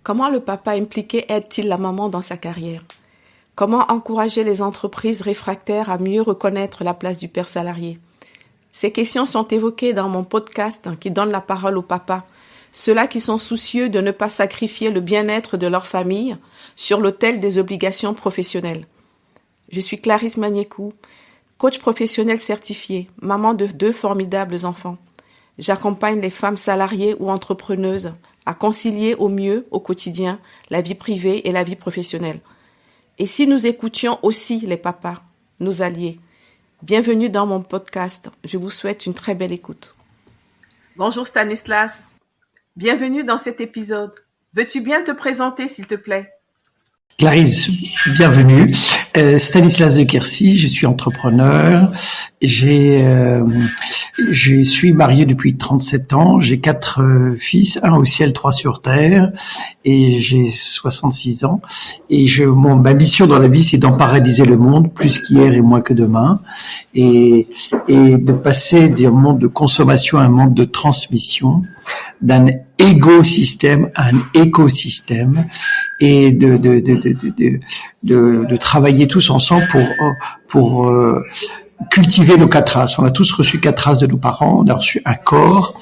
Comment le papa impliqué aide-t-il la maman dans sa carrière? Comment encourager les entreprises réfractaires à mieux reconnaître la place du père salarié? Ces questions sont évoquées dans mon podcast qui donne la parole aux papas, ceux-là qui sont soucieux de ne pas sacrifier le bien-être de leur famille sur l'autel des obligations professionnelles. Je suis Clarisse Magnécou, coach professionnel certifié, maman de 2 formidables enfants. J'accompagne les femmes salariées ou entrepreneuses à concilier au mieux, au quotidien, la vie privée et la vie professionnelle. Et si nous écoutions aussi les papas, nos alliés? Bienvenue dans mon podcast. Je vous souhaite une très belle écoute. Bonjour Stanislas. Bienvenue dans cet épisode. Veux-tu bien te présenter, s'il te plaît? Clarisse, bienvenue. Stanislas de Quercy, je suis entrepreneur. Je suis marié depuis 37 ans. J'ai 4 fils, 1 au ciel, 3 sur terre. Et j'ai 66 ans. Et ma mission dans la vie, c'est d'emparadiser le monde, plus qu'hier et moins que demain. Et de passer d'un monde de consommation à un monde de transmission, d'un écosystème à un écosystème, et de travailler tous ensemble pour cultiver nos 4 races. On a tous reçu 4 races de nos parents. On a reçu un corps,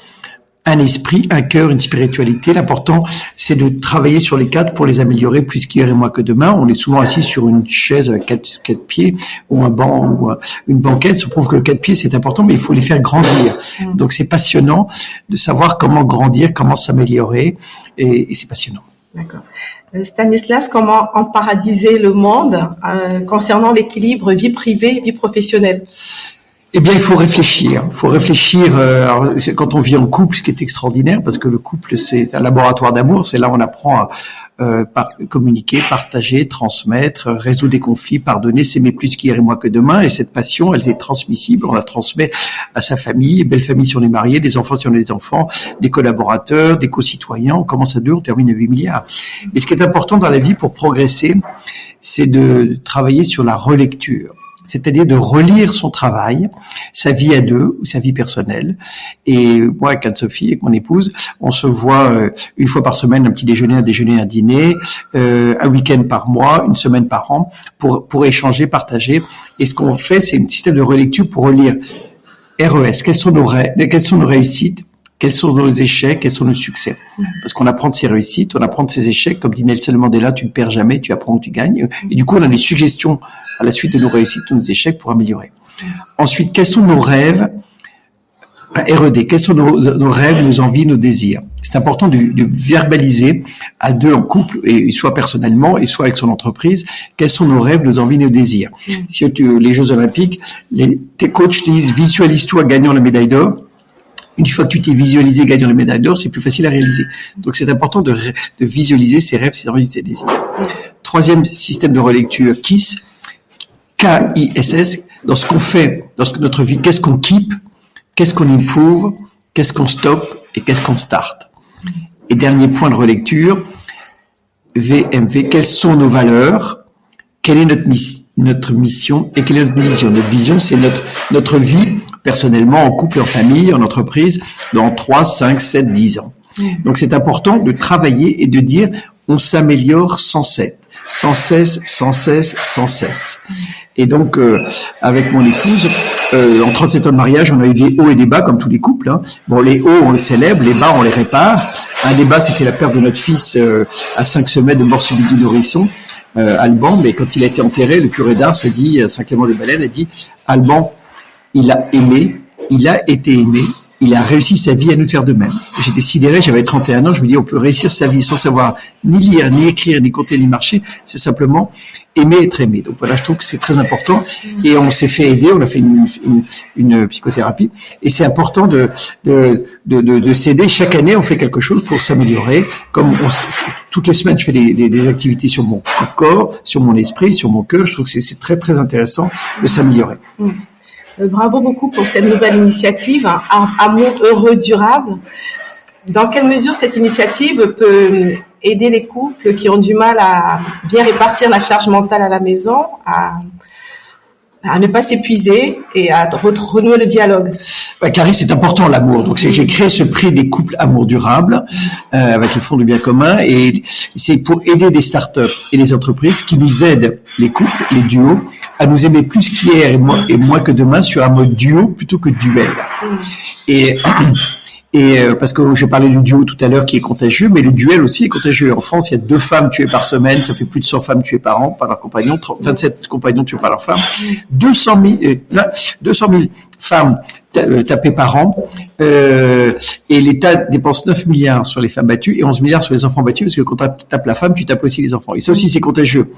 un esprit, un cœur, une spiritualité. L'important, c'est de travailler sur les 4 pour les améliorer plus qu'hier et moins que demain. On est souvent assis sur une chaise avec 4 pieds ou un banc ou une banquette. Ça prouve que 4 pieds, c'est important, mais il faut les faire grandir. Donc, c'est passionnant de savoir comment grandir, comment s'améliorer, et c'est passionnant. D'accord. Stanislas, comment emparadiser le monde concernant l'équilibre vie privée, vie professionnelle? Eh bien, il faut réfléchir. Alors, quand on vit en couple, ce qui est extraordinaire, parce que le couple, c'est un laboratoire d'amour. C'est là où on apprend à communiquer, partager, transmettre, résoudre des conflits, pardonner, s'aimer plus qu'hier et moins que demain. Et cette passion, elle est transmissible. On la transmet à sa famille, belle famille si on est marié, des enfants si on a des enfants, des collaborateurs, des concitoyens. On commence à 2, on termine à 8 milliards. Mais ce qui est important dans la vie pour progresser, c'est de travailler sur la relecture. C'est-à-dire de relire son travail, sa vie à 2 ou sa vie personnelle. Et moi, avec Anne-Sophie, avec mon épouse, on se voit 1 fois par semaine, un petit déjeuner, un dîner, un week-end par mois, 1 semaine par an, pour échanger, partager. Et ce qu'on fait, c'est un système de relecture pour relire RES. Quelles sont nos réussites? Quels sont nos échecs? Quels sont nos succès? Parce qu'on apprend de ses réussites, on apprend de ses échecs. Comme dit Nelson Mandela, tu ne perds jamais, tu apprends ou tu gagnes. Et du coup, on a des suggestions à la suite de nos réussites, de nos échecs pour améliorer. Ensuite, quels sont nos rêves? RED, quels sont nos rêves, nos envies, nos désirs? C'est important de verbaliser à 2 en couple, et soit personnellement, et soit avec son entreprise, quels sont nos rêves, nos envies, nos désirs. Si les Jeux Olympiques, tes coachs disent, visualise-toi gagnant la médaille d'or. Une fois que tu t'es visualisé gagnant la médaille d'or, c'est plus facile à réaliser. Donc, c'est important de visualiser ses rêves, ses envies, ses désirs. 3e système de relecture, KISS, K-I-S-S, dans ce qu'on fait, dans notre vie, qu'est-ce qu'on keep, qu'est-ce qu'on improve, qu'est-ce qu'on stop et qu'est-ce qu'on start. Et dernier point de relecture, VMV, quelles sont nos valeurs, quelle est notre mission et quelle est notre vision. Notre vision, c'est notre vie, personnellement, en couple, en famille, en entreprise, dans 3, 5, 7, 10 ans. Donc, c'est important de travailler et de dire, on s'améliore sans cesse. Et donc, avec mon épouse, en 37 ans de mariage, on a eu des hauts et des bas, comme tous les couples. Bon, les hauts, on les célèbre, les bas, on les répare. Un des bas, c'était la perte de notre fils à 5 semaines de mort subite du nourrisson, Alban. Mais quand il a été enterré, le curé d'Ars a dit, Saint-Clément-de-Baleine a dit, Alban, il a été aimé, il a réussi sa vie à nous faire de même. J'étais sidéré, j'avais 31 ans, je me dis, on peut réussir sa vie sans savoir ni lire, ni écrire, ni compter, ni marcher, c'est simplement aimer, être aimé. Donc voilà, je trouve que c'est très important. Et on s'est fait aider, on a fait une psychothérapie, et c'est important de s'aider. Chaque année, on fait quelque chose pour s'améliorer. Toutes les semaines, je fais des activités sur mon corps, sur mon esprit, sur mon cœur. Je trouve que c'est très, très intéressant de s'améliorer. Bravo beaucoup pour cette nouvelle initiative, un monde heureux, durable. Dans quelle mesure cette initiative peut aider les couples qui ont du mal à bien répartir la charge mentale à la maison, à à ne pas s'épuiser et à renouer le dialogue. Clarisse, c'est important l'amour. Donc j'ai créé ce prix des couples amour durable avec le Fonds du bien commun, et c'est pour aider des startups et les entreprises qui nous aident, les couples, les duos, à nous aimer plus qu'hier et moins que demain sur un mode duo plutôt que duel. Et parce que je parlais du duo tout à l'heure qui est contagieux, mais le duel aussi est contagieux. En France, il y a 2 femmes tuées par semaine, ça fait plus de 100 femmes tuées par an par leurs compagnons, 27 compagnons tués par leurs femmes, 200 000 femmes tapées par an, et l'État dépense 9 milliards sur les femmes battues et 11 milliards sur les enfants battus, parce que quand tu tapes la femme, tu tapes aussi les enfants. Et ça aussi, c'est contagieux.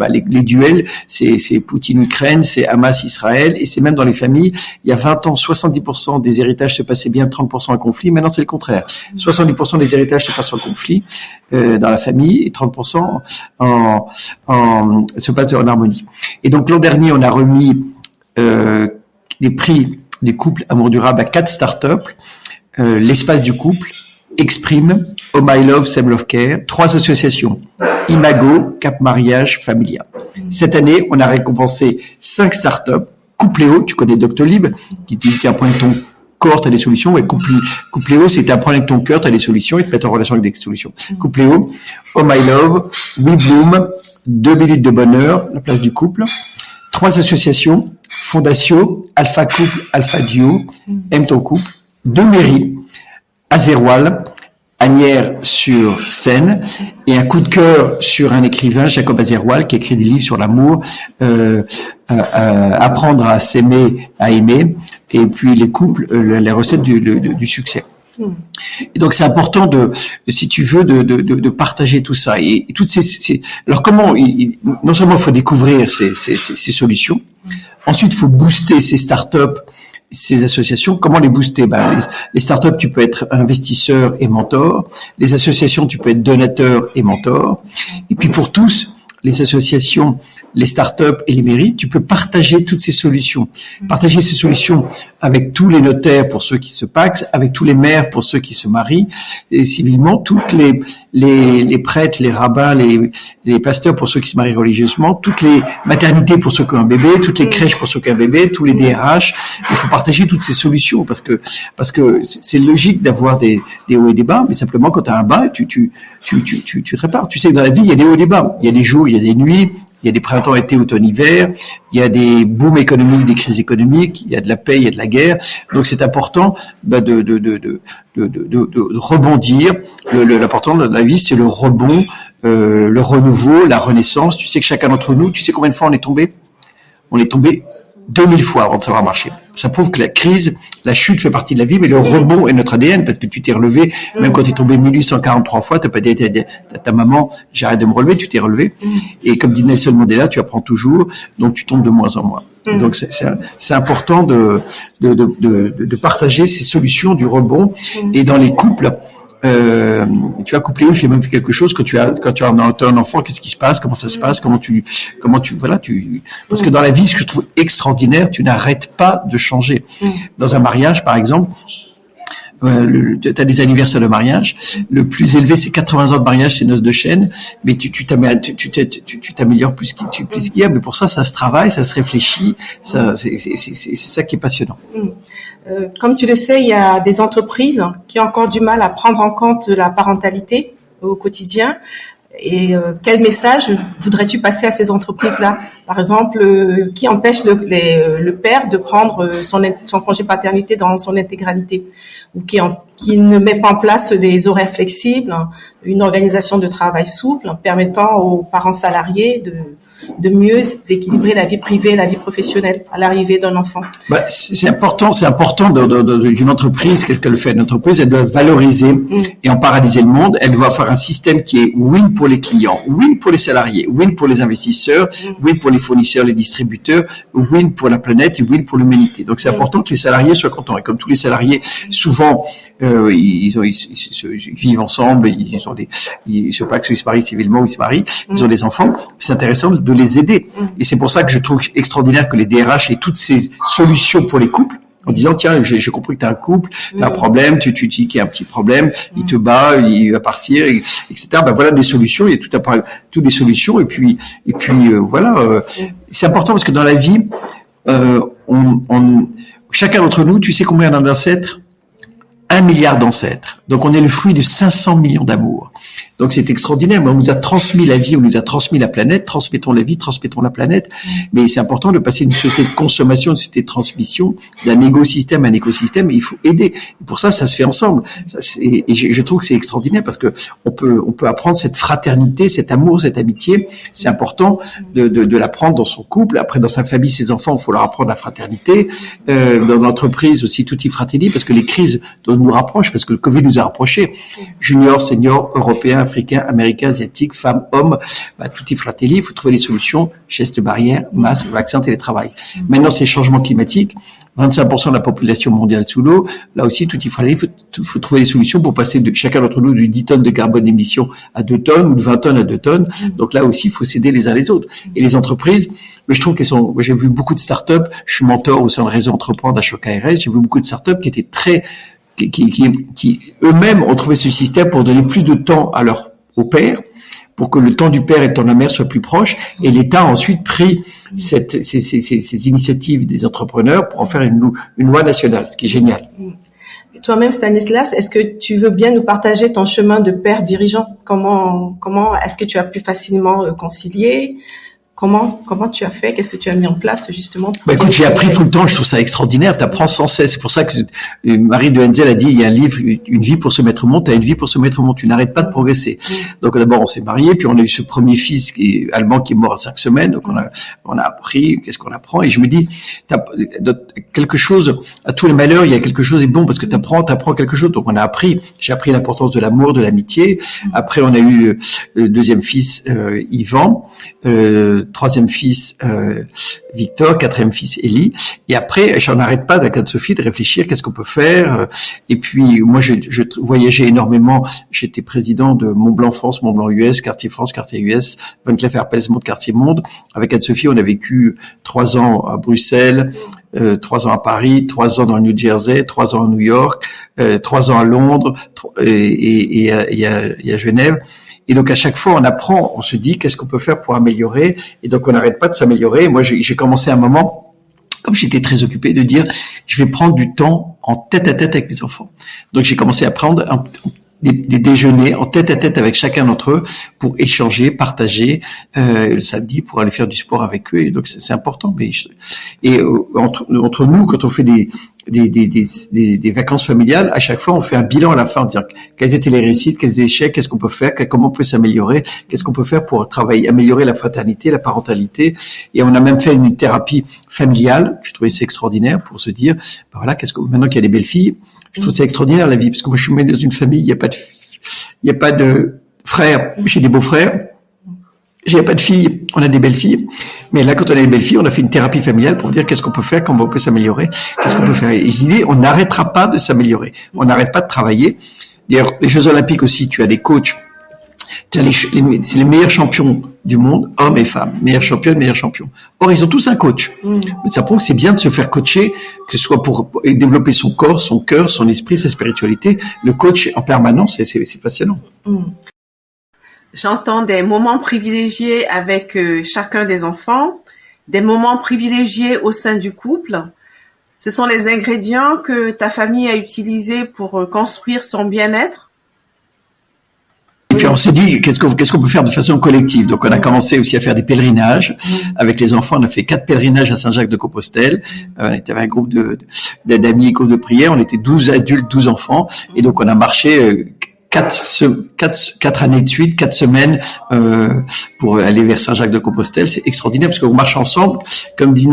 Les duels, c'est Poutine-Ukraine, c'est Hamas-Israël, et c'est même dans les familles. Il y a 20 ans, 70% des héritages se passaient bien, 30% en conflit. Maintenant, c'est le contraire. 70% des héritages se passent en conflit dans la famille, et 30% se passent en harmonie. Et donc, l'an dernier, on a remis les prix des couples amour durable à 4 startups, l'espace du couple, Exprime, Oh My Love, Same Love Care, 3 associations, Imago, Cap Mariage, Familia. Cette année, on a récompensé 5 startups, Coupléo, tu connais Doctolib, qui dit qu'un point de ton corps, t'as des solutions, et Coupléo, c'est un problème avec ton cœur, t'as des solutions, et te mettre en relation avec des solutions. Coupléo, Oh My Love, We Bloom, 2 minutes de bonheur, la place du couple, 3 associations, Fondatio, Alpha Couple, Alpha Duo, Aime ton couple, 2 mairies, Azéroal, Agnières sur Seine, et un coup de cœur sur un écrivain, Jacob Azéroal, qui écrit des livres sur l'amour, apprendre à s'aimer, à aimer, et puis les couples, les recettes du succès. Et donc c'est important si tu veux, de partager tout ça. Et toutes alors comment, non seulement il faut découvrir ces solutions, ensuite il faut booster ces startups, ces associations. Comment les booster? Les startups, tu peux être investisseur et mentor. Les associations, tu peux être donateur et mentor. Et puis pour tous, les associations, les startups et les mairies, tu peux partager toutes ces solutions. Partager ces solutions avec tous les notaires pour ceux qui se pacsent, avec tous les maires pour ceux qui se marient, et civilement, toutes les prêtres, les rabbins, les pasteurs pour ceux qui se marient religieusement, toutes les maternités pour ceux qui ont un bébé, toutes les crèches pour ceux qui ont un bébé, tous les DRH. Il faut partager toutes ces solutions parce que c'est logique d'avoir des hauts et des bas, mais simplement quand tu as un bas, tu te répares. Tu sais que dans la vie, il y a des hauts et des bas. Il y a des jours, il y a des nuits, il y a des printemps, été, automne, hiver, il y a des booms économiques, des crises économiques, il y a de la paix, il y a de la guerre. Donc c'est important de rebondir. L'important de la vie, c'est le rebond, le renouveau, la renaissance. Tu sais que chacun d'entre nous, tu sais combien de fois on est tombé? On est tombé 2000 fois avant de savoir marcher. Ça prouve que la crise, la chute fait partie de la vie, mais le rebond est notre ADN, parce que tu t'es relevé, même quand tu es tombé 1843 fois, t'as pas dit à ta maman, j'arrête de me relever, tu t'es relevé. Et comme dit Nelson Mandela, tu apprends toujours, donc tu tombes de moins en moins. Donc c'est important de partager ces solutions du rebond. Et dans les couples, tu as couplé, il fait même quelque chose quand tu as un enfant, qu'est-ce qui se passe, comment ça se passe, parce que dans la vie, ce que je trouve extraordinaire, tu n'arrêtes pas de changer. Dans un mariage, par exemple, tu as des anniversaires de mariage, le plus élevé c'est 80 ans de mariage, c'est noces de chêne, mais tu t'améliores plus qu'il y a, mais pour ça se travaille, ça se réfléchit, c'est ça qui est passionnant. Comme tu le sais, il y a des entreprises qui ont encore du mal à prendre en compte la parentalité au quotidien. Et quel message voudrais-tu passer à ces entreprises-là? Par exemple, qui empêche le père de prendre son congé paternité dans son intégralité, ou qui ne met pas en place des horaires flexibles, une organisation de travail souple permettant aux parents salariés de mieux équilibrer la vie privée et la vie professionnelle à l'arrivée d'un enfant. C'est important d'une entreprise, qu'est-ce qu'elle fait? Une entreprise, elle doit valoriser et en paralyser le monde. Elle doit faire un système qui est win pour les clients, win pour les salariés, win pour les investisseurs, win pour les fournisseurs, les distributeurs, win pour la planète et win pour l'humanité. Donc c'est important que les salariés soient contents. Et comme tous les salariés, souvent, ils vivent ensemble, ils se pacsent, ils se marient civilement, ils se marient, ils ont des enfants. C'est intéressant de les aider. Et c'est pour ça que je trouve extraordinaire que les DRH aient toutes ces solutions pour les couples, en disant, tiens, j'ai compris que tu as un couple, tu as un problème, tu dis qu'il y a un petit problème, il te bat, il va partir, etc. Voilà des solutions, il y a toutes les solutions, et puis voilà. C'est important parce que dans la vie, chacun d'entre nous, tu sais combien on a d'ancêtres? 1 milliard d'ancêtres. Donc on est le fruit de 500 millions d'amour. Donc c'est extraordinaire. On nous a transmis la vie, on nous a transmis la planète. Transmettons la vie, transmettons la planète. Mais c'est important de passer d'une société de consommation, d'une société de transmission, d'un écosystème à un écosystème. Et il faut aider. Et pour ça, ça se fait ensemble. Et je trouve que c'est extraordinaire parce que on peut apprendre cette fraternité, cet amour, cette amitié. C'est important de l'apprendre dans son couple. Après, dans sa famille, ses enfants, il faut leur apprendre la fraternité. Dans l'entreprise aussi, tutti fratelli, parce que les crises nous rapprochent, parce que le Covid nous a rapprochés. Junior, senior, européen, africain, américain, asiatique, femmes, hommes, tutti fratelli, il faut trouver des solutions, gestes barrières, masques, vaccins, télétravail. Maintenant, c'est changement climatique. 25% de la population mondiale sous l'eau. Là aussi, tutti fratelli, il faut trouver des solutions pour passer de chacun d'entre nous de 10 tonnes de carbone d'émission à 2 tonnes ou de 20 tonnes à 2 tonnes. Donc là aussi, il faut s'aider les uns les autres. Et les entreprises, mais je trouve qu'elles sont, j'ai vu beaucoup de startups, je suis mentor au sein de Réseau Entreprendre d'Ashoka RS, j'ai vu beaucoup de startups qui étaient qui eux-mêmes ont trouvé ce système pour donner plus de temps au père, pour que le temps du père et le temps de la mère soient plus proches, et l'État a ensuite pris ces initiatives des entrepreneurs pour en faire une loi nationale, ce qui est génial. Et toi-même, Stanislas, est-ce que tu veux bien nous partager ton chemin de père dirigeant? Comment est-ce que tu as pu facilement concilier? Comment tu as fait? Qu'est-ce que tu as mis en place justement? Écoute, j'ai appris tout le temps. Je trouve ça extraordinaire. Tu apprends sans cesse. C'est pour ça que Marie de Henzel a dit il y a un livre, une vie pour se mettre au monde. T'as une vie pour se mettre au monde. Tu n'arrêtes pas de progresser. Donc d'abord on s'est mariés, puis on a eu ce premier fils allemand qui est mort à 5 semaines. Donc on a appris. Qu'est-ce qu'on apprend? Et je me dis, quelque chose à tous les malheurs, il y a quelque chose de bon parce que t'apprends quelque chose. Donc on a appris. J'ai appris l'importance de l'amour, de l'amitié. Après on a eu le deuxième fils Yvan. Troisième fils Victor, quatrième fils Élie, et après j'en arrête pas avec Anne-Sophie de réfléchir qu'est-ce qu'on peut faire. Et puis moi je voyageais énormément, j'étais président de Mont-Blanc France, Mont-Blanc US, quartier France, quartier US, Van Cleef Arpels Monde, quartier Monde. Avec Anne-Sophie on a vécu 3 ans à Bruxelles, 3 ans à Paris, 3 ans dans le New Jersey, 3 ans à New York, 3 ans à Londres et à Genève. Et donc à chaque fois on apprend, on se dit qu'est-ce qu'on peut faire pour améliorer, et donc on n'arrête pas de s'améliorer. Moi j'ai commencé à un moment, comme j'étais très occupé, de dire je vais prendre du temps en tête à tête avec mes enfants. Donc j'ai commencé à prendre des déjeuners en tête à tête avec chacun d'entre eux pour échanger, partager le samedi pour aller faire du sport avec eux. Et donc c'est important. Entre nous, quand on fait des vacances familiales, à chaque fois on fait un bilan à la fin, dire quelles étaient les réussites, quels échecs, qu'est-ce qu'on peut faire, comment on peut s'améliorer, qu'est-ce qu'on peut faire pour améliorer la fraternité, la parentalité. Et on a même fait une thérapie familiale. Je trouvais ça extraordinaire pour se dire voilà, maintenant qu'il y a des belles filles, je trouve ça extraordinaire la vie, parce que moi je suis né dans une famille, il y a pas de frères, j'ai des beaux-frères. J'ai pas de filles, on a des belles filles. Mais là, quand on a des belles filles, on a fait une thérapie familiale pour dire qu'est-ce qu'on peut faire, comment on peut s'améliorer, qu'est-ce qu'on peut faire. Et je dis, on n'arrêtera pas de s'améliorer. On n'arrête pas de travailler. D'ailleurs, les Jeux Olympiques aussi, tu as des coachs. C'est les meilleurs champions du monde, hommes et femmes. Meilleurs championnes, meilleurs champions. Or, ils ont tous un coach. Mais ça prouve que c'est bien de se faire coacher, que ce soit pour développer son corps, son cœur, son esprit, sa spiritualité. Le coach en permanence, c'est passionnant. J'entends des moments privilégiés avec chacun des enfants, des moments privilégiés au sein du couple. Ce sont les ingrédients que ta famille a utilisés pour construire son bien-être? Et puis on s'est dit qu'est-ce qu'on peut faire de façon collective. Donc on a commencé aussi à faire des pèlerinages avec les enfants. On a fait 4 pèlerinages à Saint-Jacques-de-Compostelle. On était avec un groupe d'amis, groupe de prière. On était 12 adultes, 12 enfants, et donc on a marché 4 années de suite, 4 semaines pour aller vers Saint-Jacques-de-Compostelle. C'est extraordinaire parce qu'on marche ensemble, comme dit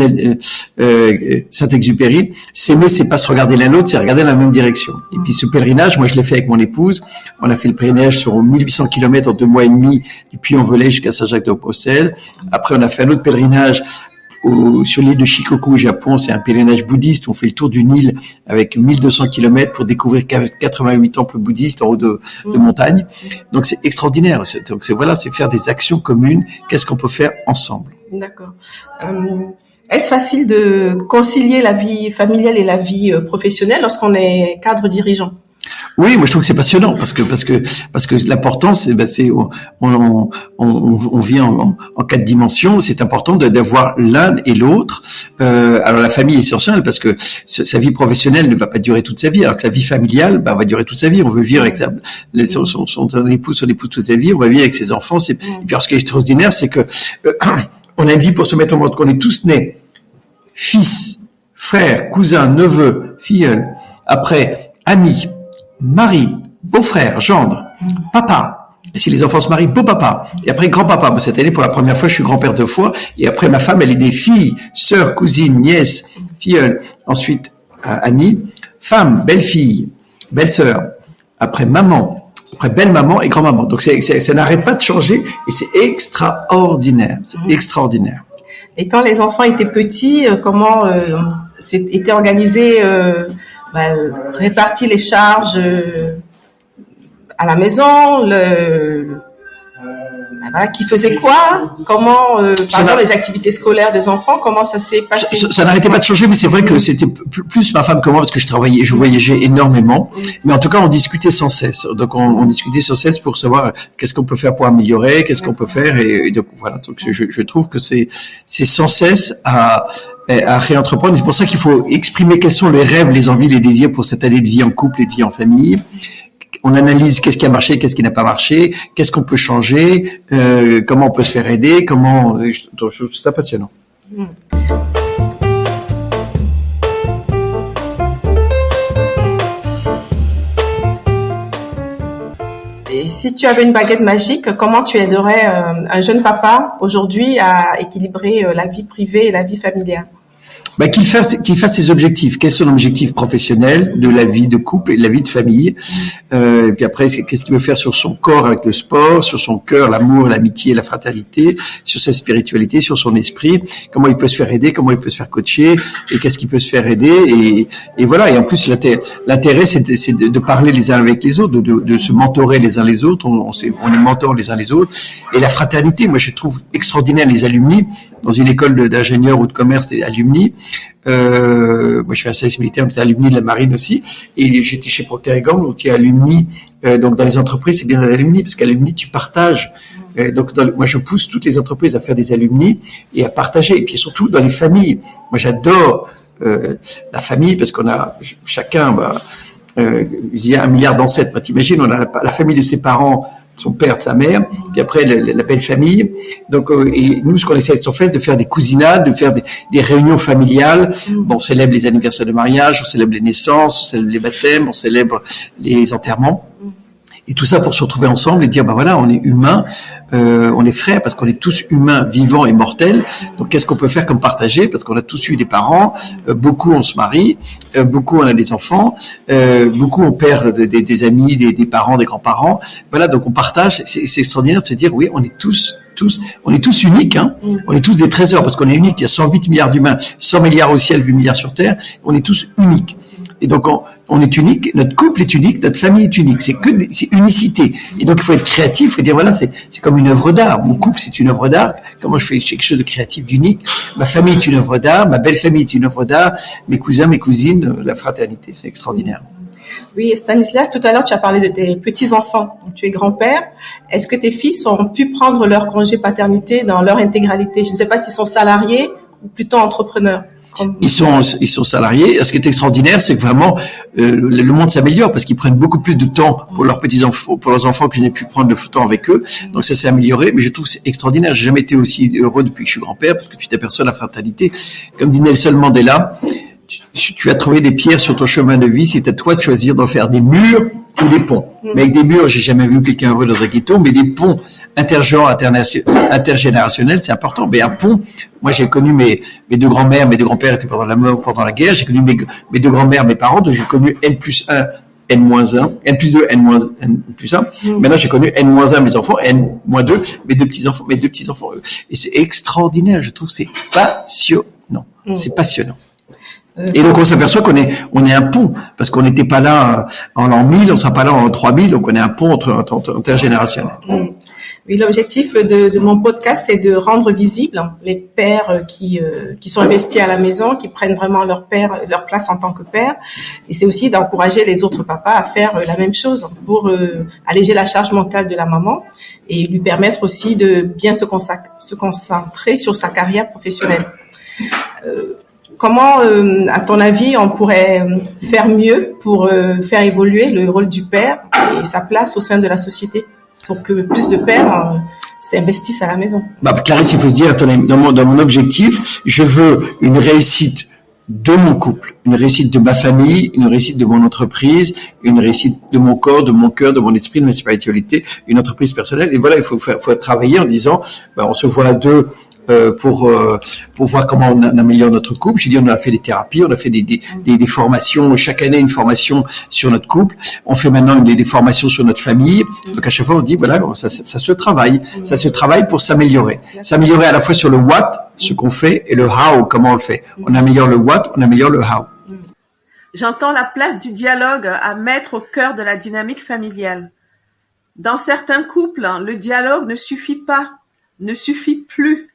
Saint-Exupéry. S'aimer, c'est pas se regarder l'un l'autre, c'est regarder dans la même direction. Et puis ce pèlerinage, moi je l'ai fait avec mon épouse. On a fait le pèlerinage sur 1800 km en 2 mois et demi, du Puy-en-Velay jusqu'à Saint-Jacques-de-Compostelle. Après, on a fait un autre pèlerinage sur l'île de Shikoku au Japon. C'est un pèlerinage bouddhiste. On fait le tour du Nil avec 1200 km pour découvrir 88 temples bouddhistes en haut de montagne. Donc c'est extraordinaire. Donc c'est faire des actions communes. Qu'est-ce qu'on peut faire ensemble? D'accord. Est-ce facile de concilier la vie familiale et la vie professionnelle lorsqu'on est cadre dirigeant? Oui, moi je trouve que c'est passionnant parce que l'important c'est on vit en 4 dimensions. C'est important d'avoir l'un et l'autre. Alors la famille est essentielle parce que sa vie professionnelle ne va pas durer toute sa vie, alors que sa vie familiale va durer toute sa vie. On veut vivre avec son époux toute sa vie. On va vivre avec ses enfants. Et puis alors, ce qui est extraordinaire, c'est que on a une vie pour se mettre au monde. Qu'on est tous nés fils, frères, cousins, neveux, filleuls. Après amis. Mari, beau-frère, gendre, papa. Et si les enfants se marient, beau-papa. Et après, grand-papa. Moi, cette année, pour la première fois, je suis grand-père 2 fois. Et après, ma femme, elle est des filles, sœurs, cousines, nièces, filleules. Ensuite, amis, femme, belle-fille, belle-sœur. Après, maman. Après, belle-maman et grand-maman. Donc, ça n'arrête pas de changer. Et c'est extraordinaire. C'est extraordinaire. Et quand les enfants étaient petits, comment était organisé répartit les charges à la maison, qui faisait quoi, comment, par exemple les activités scolaires des enfants, comment ça s'est passé? Ça n'arrêtait pas de changer, mais c'est vrai que c'était plus ma femme que moi parce que je voyageais énormément, mais en tout cas on discutait sans cesse. Donc on discutait sans cesse pour savoir qu'est-ce qu'on peut faire pour améliorer, qu'est-ce qu'on peut faire, et donc voilà. Donc je trouve que c'est sans cesse à réentreprendre. C'est pour ça qu'il faut exprimer quels sont les rêves, les envies, les désirs pour cette année de vie en couple et de vie en famille. On analyse qu'est-ce qui a marché, qu'est-ce qui n'a pas marché, qu'est-ce qu'on peut changer, comment on peut se faire aider, je trouve ça passionnant. Et si tu avais une baguette magique, comment tu aiderais un jeune papa aujourd'hui à équilibrer la vie privée et la vie familiale? Qu'il fasse ses objectifs. Quels sont les objectifs professionnels de la vie de couple et de la vie de famille. Et puis après, qu'est-ce qu'il veut faire sur son corps avec le sport, sur son cœur, l'amour, l'amitié, la fraternité, sur sa spiritualité, sur son esprit. Comment il peut se faire aider, comment il peut se faire coacher, et qu'est-ce qu'il peut se faire aider. Et voilà. Et en plus, l'intérêt, c'est de parler les uns avec les autres, de se mentorer les uns les autres. On est mentors les uns les autres. Et la fraternité, moi, je trouve extraordinaire les alumni dans une école d'ingénieurs ou de commerce des alumni. Moi je fais un service militaire, j'étais alumni de la marine aussi, et j'étais chez Procter & Gamble, où tu es alumni, donc dans les entreprises c'est bien d'alumni, parce qu'alumni tu partages, donc moi je pousse toutes les entreprises à faire des alumni et à partager, et puis surtout dans les familles. Moi j'adore la famille, parce qu'on a chacun, il y a 1 milliard d'ancêtres. T'imagines, on a la famille de ses parents, son père, de sa mère, puis après la belle famille. Donc, et nous, ce qu'on essaie de faire, de faire des cousinades, de faire des réunions familiales. Bon, on célèbre les anniversaires de mariage, on célèbre les naissances, on célèbre les baptêmes, on célèbre les enterrements. Et tout ça pour se retrouver ensemble et dire, voilà, on est humains, on est frères, parce qu'on est tous humains, vivants et mortels. Donc, qu'est-ce qu'on peut faire comme partager? Parce qu'on a tous eu des parents, beaucoup on se marie, beaucoup on a des enfants, beaucoup on perd des amis, des parents, des grands-parents. Voilà, donc on partage. C'est extraordinaire de se dire, oui, on est tous uniques, hein. On est tous des trésors, parce qu'on est uniques. Il y a 108 milliards d'humains, 100 milliards au ciel, 8 milliards sur Terre. On est tous uniques. Et donc, on est unique, notre couple est unique, notre famille est unique. C'est unicité. Et donc, il faut être créatif, il faut dire, voilà, c'est comme une œuvre d'art. Mon couple, c'est une œuvre d'art. Comment je fais quelque chose de créatif, d'unique? Ma famille est une œuvre d'art, ma belle famille est une œuvre d'art, mes cousins, mes cousines, la fraternité, c'est extraordinaire. Oui, Stanislas, tout à l'heure, tu as parlé de tes petits-enfants. Tu es grand-père. Est-ce que tes fils ont pu prendre leur congé paternité dans leur intégralité? Je ne sais pas s'ils sont salariés ou plutôt entrepreneurs. Ils sont salariés. Ce qui est extraordinaire, c'est que vraiment le monde s'améliore, parce qu'ils prennent beaucoup plus de temps pour leurs petits enfants, pour leurs enfants, que je n'ai pu prendre le temps avec eux. Donc ça s'est amélioré, mais je trouve que c'est extraordinaire. J'ai jamais été aussi heureux depuis que je suis grand-père, parce que tu t'aperçois la fraternité. Comme dit Nelson Mandela, tu as trouvé des pierres sur ton chemin de vie, c'est à toi de choisir d'en faire des murs ou des ponts. Mais avec des murs, j'ai jamais vu quelqu'un heureux dans un ghetto, mais des ponts intergénérationnels, c'est important. Mais un pont, moi j'ai connu mes 2 grands-mères, mes 2 grands-pères étaient pendant la guerre, j'ai connu mes 2 grands-mères, mes parents, donc j'ai connu N+1, N-1, N+2, N+1. Maintenant, j'ai connu N-1 mes enfants, N-2 mes deux petits-enfants, Et c'est extraordinaire, je trouve, c'est passionnant. C'est passionnant. Et donc, on s'aperçoit qu'on est un pont, parce qu'on n'était pas là en l'an 1000, on sera pas là en l'an 3000, donc on est un pont intergénérationnel. Oui, l'objectif de mon podcast, c'est de rendre visibles les pères qui sont investis à la maison, qui prennent vraiment leur place en tant que père. Et c'est aussi d'encourager les autres papas à faire la même chose pour alléger la charge mentale de la maman et lui permettre aussi de bien se concentrer sur sa carrière professionnelle. Comment, à ton avis, on pourrait faire mieux pour faire évoluer le rôle du père et sa place au sein de la société pour que plus de pères s'investissent à la maison? Clarisse, il faut se dire, dans mon objectif, je veux une réussite de mon couple, une réussite de ma famille, une réussite de mon entreprise, une réussite de mon corps, de mon cœur, de mon esprit, de ma spiritualité, une entreprise personnelle. Et voilà, il faut travailler en disant, on se voit à deux pour voir comment on améliore notre couple. J'ai dit, on a fait des thérapies, on a fait des formations, chaque année une formation sur notre couple. On fait maintenant des formations sur notre famille. Donc à chaque fois on dit voilà, ça se travaille, ça se travaille pour s'améliorer à la fois sur le what, ce qu'on fait, et le how, comment on le fait. On améliore le what, on améliore le how. J'entends la place du dialogue à mettre au cœur de la dynamique familiale. Dans certains couples, le dialogue ne suffit plus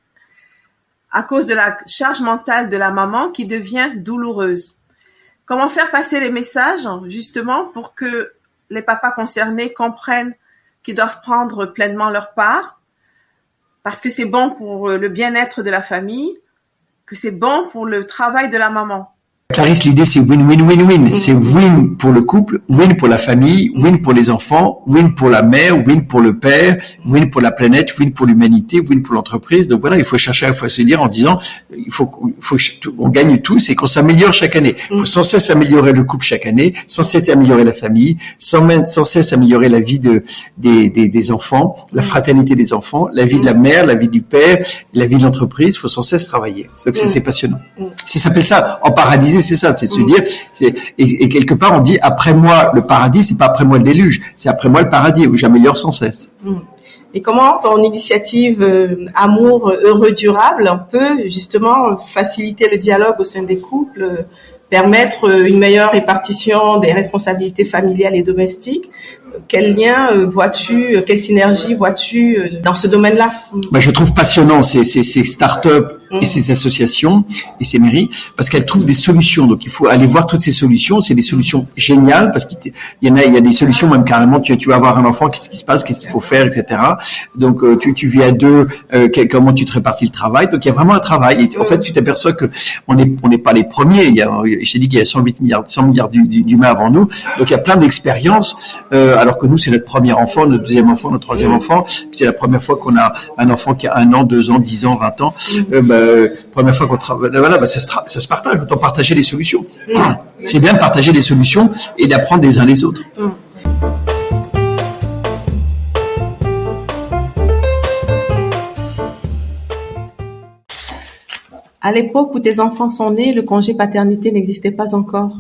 à cause de la charge mentale de la maman qui devient douloureuse. Comment faire passer les messages, justement, pour que les papas concernés comprennent qu'ils doivent prendre pleinement leur part, parce que c'est bon pour le bien-être de la famille, que c'est bon pour le travail de la maman. Clarisse, l'idée c'est win-win-win-win. C'est win pour le couple, win pour la famille, win pour les enfants, win pour la mère, win pour le père, win pour la planète, win pour l'humanité, win pour l'entreprise. Donc voilà, il faut se dire en disant, on gagne tous et qu'on s'améliore chaque année. Il faut sans cesse améliorer le couple chaque année, sans cesse améliorer la famille, sans cesse améliorer la vie des enfants, la fraternité des enfants, la vie de la mère, la vie du père, la vie de l'entreprise. Il faut sans cesse travailler. C'est passionnant. Ça s'appelle ça en paradis. C'est ça, c'est de se dire, et quelque part on dit après moi le paradis, c'est pas après moi le déluge, c'est après moi le paradis où j'améliore sans cesse. Et comment ton initiative Amour heureux durable peut justement faciliter le dialogue au sein des couples, permettre une meilleure répartition des responsabilités familiales et domestiques? Quel lien quelle synergie vois-tu dans ce domaine-là? Je trouve passionnant ces start-up et ces associations et ces mairies parce qu'elles trouvent des solutions. Donc il faut aller voir toutes ces solutions. C'est des solutions géniales parce qu'il y a des solutions même carrément. Tu vas avoir un enfant, qu'est-ce qui se passe, qu'est-ce qu'il faut faire, etc. Donc tu vis à deux, comment tu te répartis le travail. Donc il y a vraiment un travail. Et en fait tu t'aperçois que on n'est pas les premiers. J'ai dit qu'il y a 100 milliards d'humains avant nous. Donc il y a plein d'expériences. Alors que nous c'est notre premier enfant, notre deuxième enfant, notre troisième enfant. Puis c'est la première fois qu'on a un enfant qui a 1 an, 2 ans, 10 ans, 20 ans. Première fois qu'on travaille, ça se partage. Autant partager les solutions. C'est bien de partager les solutions et d'apprendre les uns les autres. À l'époque où tes enfants sont nés, le congé paternité n'existait pas encore.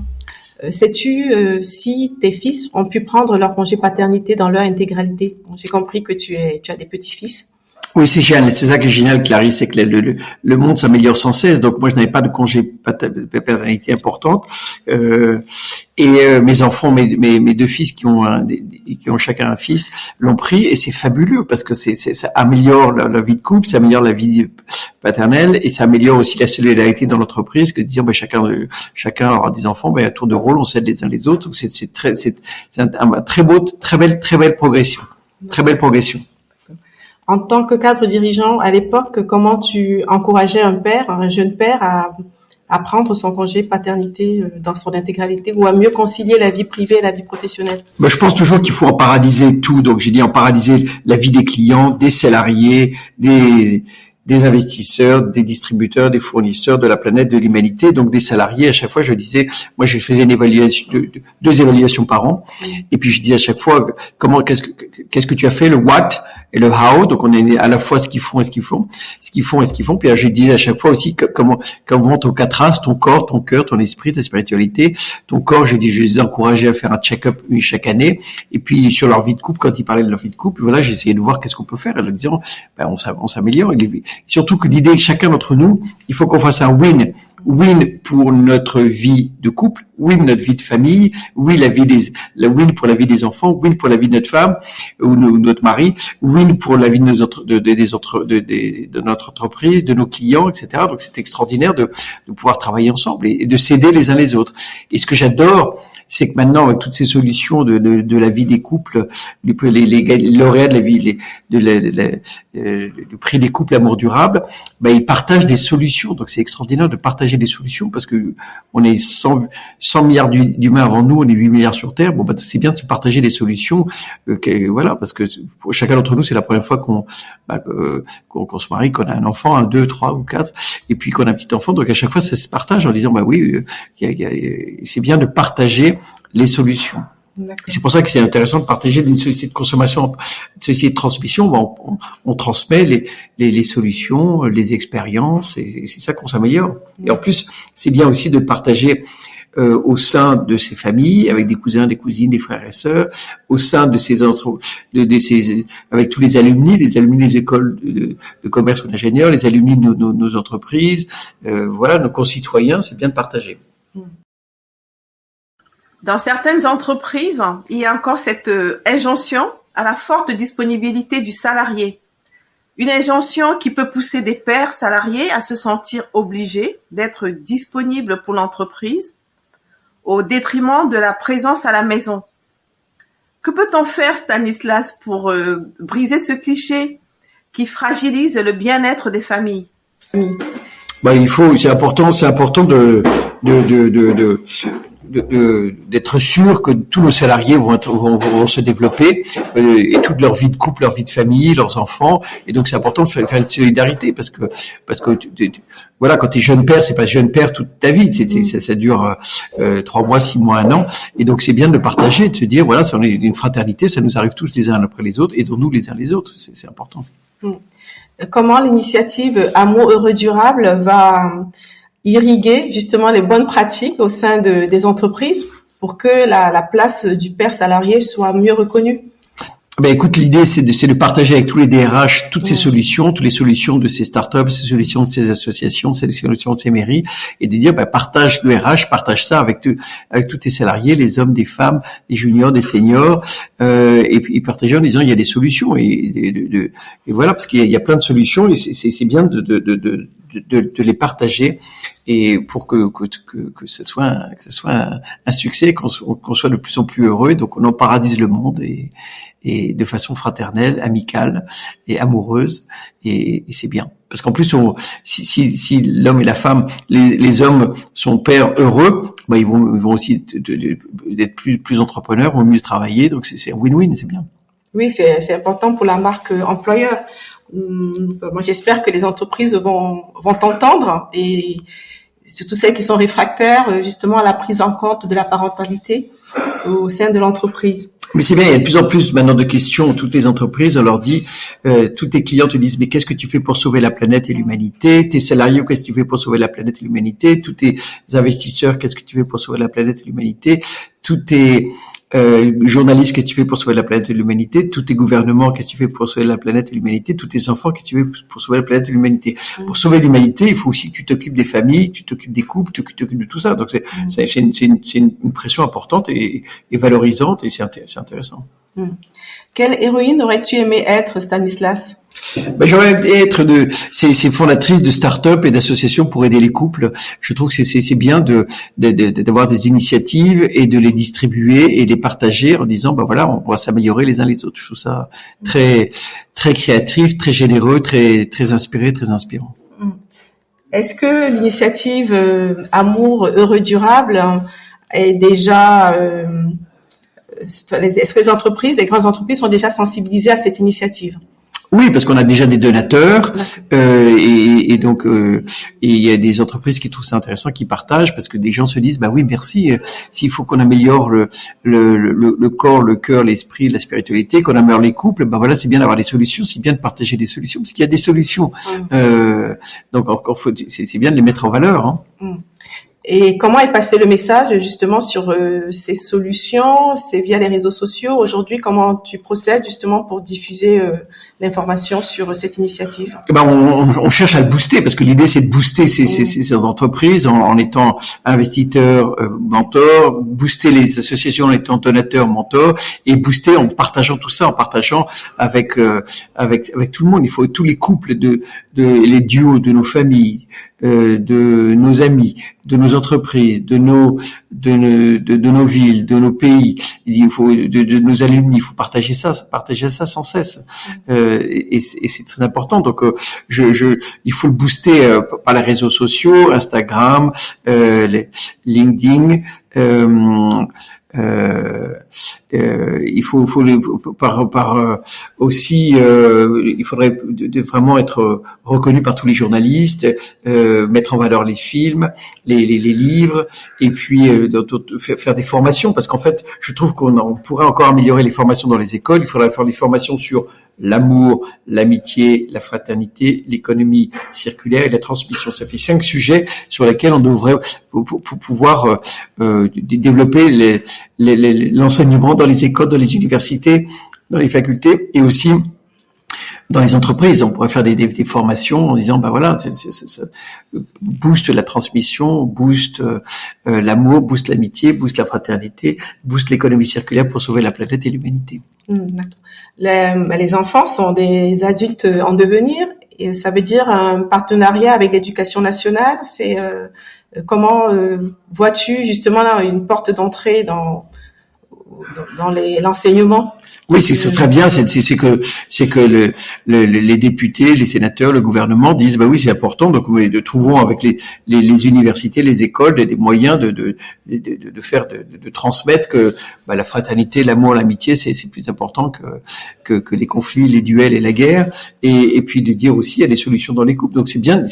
Sais-tu si tes fils ont pu prendre leur congé paternité dans leur intégralité? J'ai compris que tu as des petits-fils. Oui, c'est génial. C'est ça qui est génial, Clarisse, c'est que le monde s'améliore sans cesse. Donc moi, je n'avais pas de congé paternité importante. Mes enfants, mes 2 fils qui ont chacun un fils, l'ont pris et c'est fabuleux parce que ça améliore la vie de couple, ça améliore la vie paternelle et ça améliore aussi la solidarité dans l'entreprise que de dire chacun aura des enfants, à tour de rôle, on s'aide les uns les autres. Donc c'est un très belle progression. Très belle progression. En tant que cadre dirigeant, à l'époque, comment tu encourageais un jeune père à prendre son congé paternité dans son intégralité ou à mieux concilier la vie privée et la vie professionnelle? Je pense toujours qu'il faut en paralyser tout. Donc j'ai dit en paralyser la vie des clients, des salariés, des investisseurs, des distributeurs, des fournisseurs de la planète, de l'humanité, donc des salariés. À chaque fois, je disais, moi, je faisais une évaluation, 2 évaluations par an, et puis je disais à chaque fois, qu'est-ce que tu as fait, le what et le how. Donc on est à la fois ce qu'ils font et ce qu'ils font. Puis là, je disais à chaque fois aussi comment vont ton 4 as, ton corps, ton cœur, ton esprit, ta spiritualité. Ton corps, je les encourageais à faire un check-up chaque année. Et puis sur leur vie de couple, quand ils parlaient de leur vie de couple, voilà, j'essayais de voir qu'est-ce qu'on peut faire. En leur disant, on s'améliore. Surtout que l'idée, chacun d'entre nous, il faut qu'on fasse un win win pour notre vie de couple, win notre vie de famille, win win pour la vie des enfants, win pour la vie de notre femme ou notre mari, win pour la vie de notre entreprise, de nos clients, etc. Donc c'est extraordinaire de pouvoir travailler ensemble et de s'aider les uns les autres. Et ce que j'adore, c'est que maintenant, avec toutes ces solutions de la vie des couples, les lauréats de la vie, du prix des couples amour durable, ils partagent des solutions. Donc c'est extraordinaire de partager des solutions parce que on est 100 milliards d'humains avant nous, on est 8 milliards sur Terre. C'est bien de se partager des solutions, voilà, parce que pour chacun d'entre nous, c'est la première fois qu'on se marie, qu'on a un enfant, 1, 2, 3 ou 4, et puis qu'on a un petit enfant. Donc à chaque fois, ça se partage en disant, oui, c'est bien de partager les solutions. C'est pour ça que c'est intéressant de partager d'une société de consommation, une société de transmission. On transmet les solutions, les expériences, et c'est ça qu'on s'améliore. Et en plus, c'est bien aussi de partager au sein de ces familles, avec des cousins, des cousines, des frères et sœurs, au sein de avec tous les alumni des écoles de commerce ou d'ingénieurs, les alumni de nos entreprises, voilà, nos concitoyens. C'est bien de partager. Dans certaines entreprises, il y a encore cette injonction à la forte disponibilité du salarié. Une injonction qui peut pousser des pères salariés à se sentir obligés d'être disponibles pour l'entreprise au détriment de la présence à la maison. Que peut-on faire, Stanislas, pour briser ce cliché qui fragilise le bien-être des familles? C'est important d'être sûr que tous nos salariés vont se développer et toute leur vie de couple, leur vie de famille, leurs enfants. Et donc c'est important de faire une solidarité parce que voilà, quand t'es jeune père, c'est pas jeune père toute ta vie. Ça dure 3 mois, 6 mois, 1 an. Et donc c'est bien de le partager, de se dire voilà, on est une fraternité, ça nous arrive tous les uns après les autres, aidons-nous les uns les autres. C'est important. Comment l'initiative Amour heureux durable va irriguer justement les bonnes pratiques au sein des entreprises pour que la place du père salarié soit mieux reconnue? Écoute, l'idée c'est de partager avec tous les DRH toutes ces solutions, toutes les solutions de ces startups, ces solutions de ces associations, ces solutions de ces mairies, et de dire partage le RH, partage ça avec tous tes salariés, les hommes, des femmes, des juniors, des seniors, et puis partager en disant il y a des solutions et voilà, parce qu'il y a plein de solutions et c'est bien de les partager et pour que ce soit un succès, qu'on soit de plus en plus heureux, et donc on en paradise le monde et de façon fraternelle, amicale et amoureuse, et c'est bien. Parce qu'en plus, si l'homme et la femme, les hommes sont pères heureux, ils vont aussi être plus entrepreneurs, vont mieux travailler, donc c'est un win-win, c'est bien. Oui, c'est important pour la marque employeur. Moi, j'espère que les entreprises vont t'entendre, et surtout celles qui sont réfractaires justement à la prise en compte de la parentalité au sein de l'entreprise. Mais c'est bien, il y a de plus en plus maintenant de questions. Toutes les entreprises, on leur dit, tous tes clients te disent, mais qu'est-ce que tu fais pour sauver la planète et l'humanité? Tes salariés, qu'est-ce que tu fais pour sauver la planète et l'humanité? Tous tes investisseurs, qu'est-ce que tu fais pour sauver la planète et l'humanité? Tous tes journalistes, qu'est-ce que tu fais pour sauver la planète et l'humanité? Tous tes gouvernements, qu'est-ce que tu fais pour sauver la planète et l'humanité? Tous tes enfants, qu'est-ce que tu fais pour sauver la planète et l'humanité? Pour sauver l'humanité, il faut aussi que tu t'occupes des familles, que tu t'occupes des couples, que tu t'occupes de tout ça. Donc c'est une pression importante et valorisante, et c'est intéressant. Quelle héroïne aurais-tu aimé être, Stanislas? J'aurais aimé être ces fondatrices de start-up et d'associations pour aider les couples. Je trouve que c'est bien d'avoir des initiatives et de les distribuer et les partager en disant voilà, on va s'améliorer les uns les autres. Je trouve ça très très créatif, très généreux, très très inspiré, très inspirant. Est-ce que l'initiative Amour heureux durable est déjà est-ce que les grandes entreprises sont déjà sensibilisées à cette initiative? Oui, parce qu'on a déjà des donateurs, et donc il y a des entreprises qui trouvent ça intéressant, qui partagent, parce que des gens se disent oui, merci, s'il faut qu'on améliore le corps, le cœur, l'esprit, la spiritualité, qu'on améliore les couples, voilà, c'est bien d'avoir des solutions, c'est bien de partager des solutions, parce qu'il y a des solutions. Donc encore c'est bien de les mettre en valeur. Hein. Et comment est passé le message justement sur ces solutions? C'est via les réseaux sociaux. Aujourd'hui, comment tu procèdes justement pour diffuser l'information sur cette initiative? On cherche à le booster parce que l'idée c'est de booster ces entreprises en étant investisseurs, mentors, booster les associations en étant donateurs, mentors, et booster en partageant tout ça, en partageant avec tout le monde. Il faut tous les couples de les duos de nos familles, de nos amis, de nos entreprises, de nos villes, de nos pays. Il faut de nos alumni. Il faut partager ça sans cesse. Et c'est très important. Donc, il faut le booster par les réseaux sociaux, Instagram, LinkedIn. Il faut aussi il faudrait vraiment être reconnu par tous les journalistes, mettre en valeur les films, les livres, et puis faire des formations, parce qu'en fait je trouve qu'on pourrait encore améliorer les formations dans les écoles. Il faudrait faire des formations sur l'amour, l'amitié, la fraternité, l'économie circulaire et la transmission. Ça fait 5 sujets sur lesquels on devrait pour pouvoir développer l'enseignement dans les écoles, dans les universités, dans les facultés, et aussi dans les entreprises. On pourrait faire des formations en disant, voilà, ça booste la transmission, booste l'amour, booste l'amitié, booste la fraternité, booste l'économie circulaire pour sauver la planète et l'humanité. Les enfants sont des adultes en devenir, et ça veut dire un partenariat avec l'éducation nationale. C'est comment vois-tu justement là une porte d'entrée dans l'enseignement? Oui, c'est très bien. C'est que les députés, les sénateurs, le gouvernement disent oui, c'est important. Donc nous trouvons avec les universités, les écoles des moyens de transmettre que la fraternité, l'amour, l'amitié, c'est plus important que les conflits, les duels et la guerre. Et puis de dire aussi il y a des solutions dans les couples. Donc c'est bien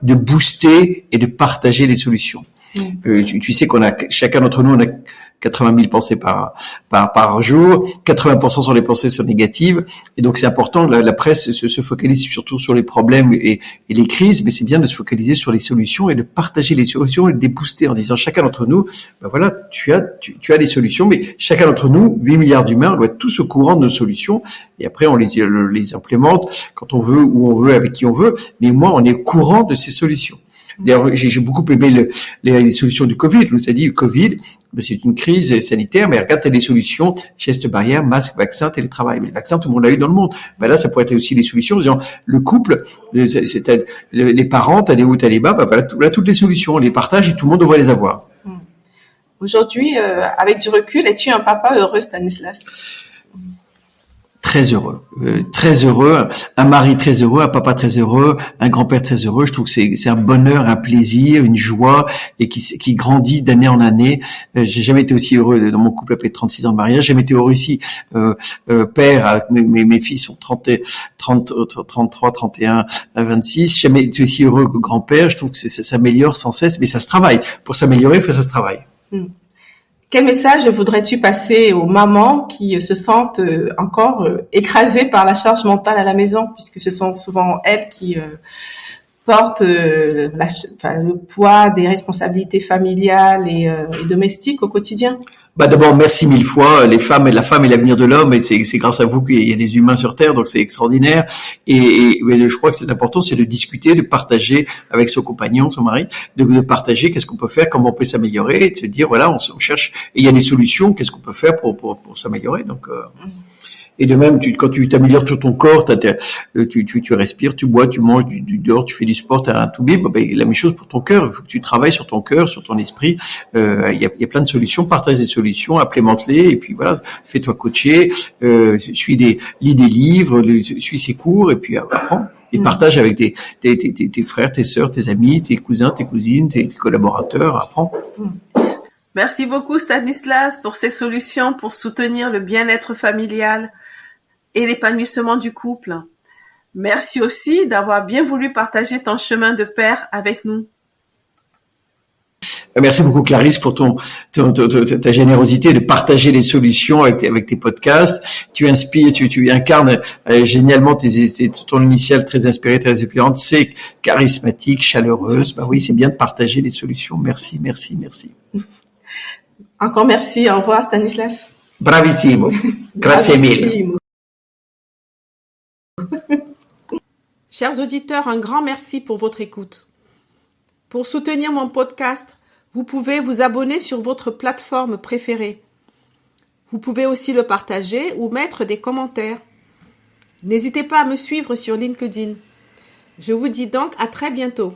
de booster et de partager les solutions. Tu sais qu'on a chacun d'entre nous, on a 80 000 pensées par jour, 80% sur les pensées sont négatives, et donc c'est important. La presse se focalise surtout sur les problèmes et les crises, mais c'est bien de se focaliser sur les solutions et de partager les solutions et de les booster en disant chacun d'entre nous, voilà, tu as des solutions, mais chacun d'entre nous, 8 milliards d'humains, on doit être tous au courant de nos solutions, et après on les implémente quand on veut, où on veut, avec qui on veut, mais moi on est au courant de ces solutions. D'ailleurs, j'ai beaucoup aimé les solutions du Covid. On nous a dit, le Covid, c'est une crise sanitaire, mais regarde, t'as des solutions, gestes barrières, masques, vaccins, télétravail. Mais le vaccin, tout le monde l'a eu dans le monde. Là, ça pourrait être aussi les solutions, en disant, le couple, les parents, t'as des hauts, t'as des bas, voilà toutes les solutions. On les partage et tout le monde devrait les avoir. Aujourd'hui, avec du recul, es-tu un papa heureux, Stanislas? Très heureux, un mari très heureux, un papa très heureux, un grand-père très heureux. Je trouve que c'est un bonheur, un plaisir, une joie, et qui grandit d'année en année. J'ai jamais été aussi heureux dans mon couple après 36 ans de mariage. J'ai jamais été heureux aussi père. Mes filles sont 33, 31, 26. J'ai jamais été aussi heureux que grand-père. Je trouve que ça s'améliore sans cesse, mais ça se travaille. Pour s'améliorer, il faut que ça se travaille. Quel message voudrais-tu passer aux mamans qui se sentent encore écrasées par la charge mentale à la maison, puisque ce sont souvent elles qui portent le poids des responsabilités familiales et domestiques au quotidien? D'abord, merci 1000 fois. La femme est l'avenir de l'homme, et c'est grâce à vous qu'il y a des humains sur Terre, donc c'est extraordinaire. Et je crois que c'est important, c'est de discuter, de partager avec son compagnon, son mari, de partager qu'est-ce qu'on peut faire, comment on peut s'améliorer, et de se dire voilà, on cherche, et il y a des solutions, qu'est-ce qu'on peut faire pour s'améliorer. Donc et de même, quand tu t'améliores sur ton corps, tu respires, tu bois, tu manges, tu dors, tu fais du sport, t'as un tout bib, la même chose pour ton cœur. Il faut que tu travailles sur ton cœur, sur ton esprit. Il y a plein de solutions. Partage des solutions, implémente-les, et puis voilà, fais-toi coacher, lis des livres, suis ses cours, et puis apprends. Et partage avec tes frères, tes sœurs, tes amis, tes cousins, tes cousines, tes collaborateurs. Apprends. Merci beaucoup, Stanislas, pour ces solutions pour soutenir le bien-être familial et l'épanouissement du couple. Merci aussi d'avoir bien voulu partager ton chemin de père avec nous. Merci beaucoup, Clarisse, pour ta générosité de partager les solutions avec tes podcasts. Tu inspires, tu incarnes génialement ton initiale très inspirée, très inspirante. C'est charismatique, chaleureuse. Oui, c'est bien de partager les solutions. Merci. Encore merci. Au revoir, Stanislas. Bravissimo. Grazie mille. Chers auditeurs, un grand merci pour votre écoute. Pour soutenir mon podcast, vous pouvez vous abonner sur votre plateforme préférée. Vous pouvez aussi le partager ou mettre des commentaires. N'hésitez pas à me suivre sur LinkedIn. Je vous dis donc à très bientôt.